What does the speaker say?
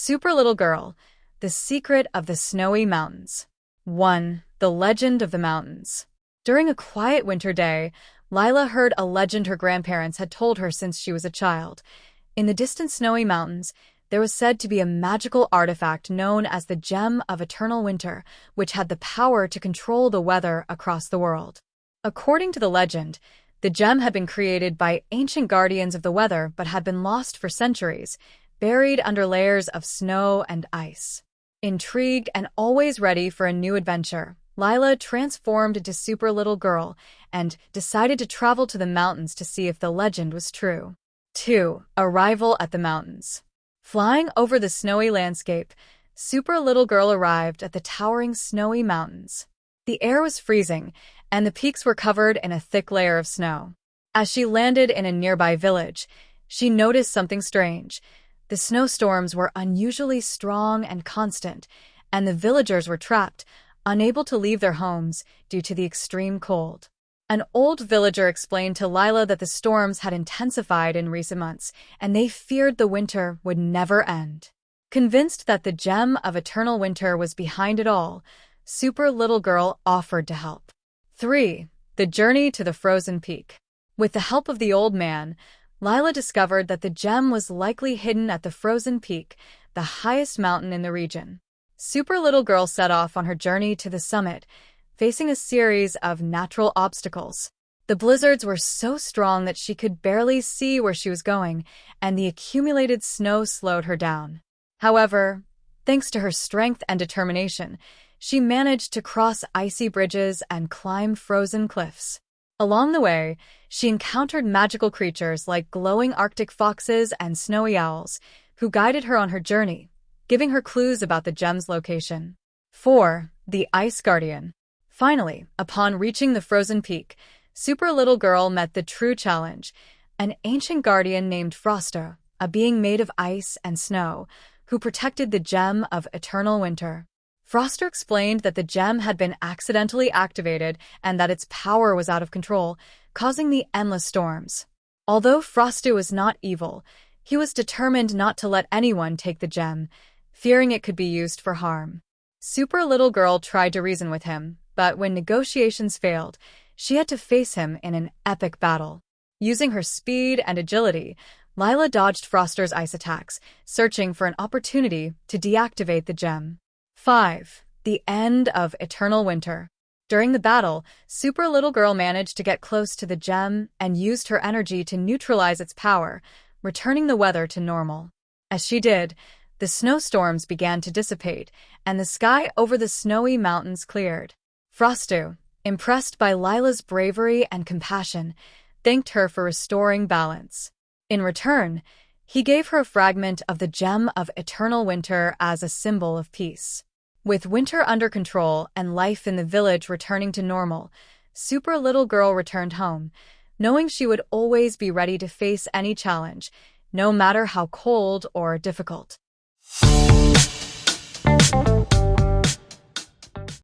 Super Little Girl, The Secret of the Snowy Mountains. 1. The Legend of the Mountains. During a quiet winter day, Lila heard a legend her grandparents had told her since she was a child. In the distant snowy mountains, there was said to be a magical artifact known as the Gem of Eternal Winter, which had the power to control the weather across the world. According to the legend, the gem had been created by ancient guardians of the weather but had been lost for centuries, buried under layers of snow and ice. Intrigued and always ready for a new adventure, Lila transformed into Super Little Girl and decided to travel to the mountains to see if the legend was true. 2. Arrival at the mountains. Flying over the snowy landscape, Super Little Girl arrived at the towering snowy mountains. The air was freezing, and the peaks were covered in a thick layer of snow. As she landed in a nearby village, she noticed something strange. The snowstorms were unusually strong and constant, and the villagers were trapped, unable to leave their homes due to the extreme cold. An old villager explained to Lila that the storms had intensified in recent months, and they feared the winter would never end. Convinced that the Gem of Eternal Winter was behind it all, Super Little Girl offered to help. 3. The Journey to the Frozen Peak. With the help of the old man, Lila discovered that the gem was likely hidden at the Frozen Peak, the highest mountain in the region. Super Little Girl set off on her journey to the summit, facing a series of natural obstacles. The blizzards were so strong that she could barely see where she was going, and the accumulated snow slowed her down. However, thanks to her strength and determination, she managed to cross icy bridges and climb frozen cliffs. Along the way, she encountered magical creatures like glowing Arctic foxes and snowy owls, who guided her on her journey, giving her clues about the gem's location. 4. The Ice Guardian. Finally, upon reaching the frozen peak, Super Little Girl met the true challenge, an ancient guardian named Frosto, a being made of ice and snow, who protected the Gem of Eternal Winter. Frosto explained that the gem had been accidentally activated and that its power was out of control, causing the endless storms. Although Frosto was not evil, he was determined not to let anyone take the gem, fearing it could be used for harm. Super Little Girl tried to reason with him, but when negotiations failed, she had to face him in an epic battle. Using her speed and agility, Lila dodged Frosto's ice attacks, searching for an opportunity to deactivate the gem. 5. The End of Eternal Winter. During the battle, Super Little Girl managed to get close to the gem and used her energy to neutralize its power, returning the weather to normal. As she did, the snowstorms began to dissipate, and the sky over the snowy mountains cleared. Frosto, impressed by Lila's bravery and compassion, thanked her for restoring balance. In return, he gave her a fragment of the Gem of Eternal Winter as a symbol of peace. With winter under control and life in the village returning to normal, Super Little Girl returned home, knowing she would always be ready to face any challenge, no matter how cold or difficult.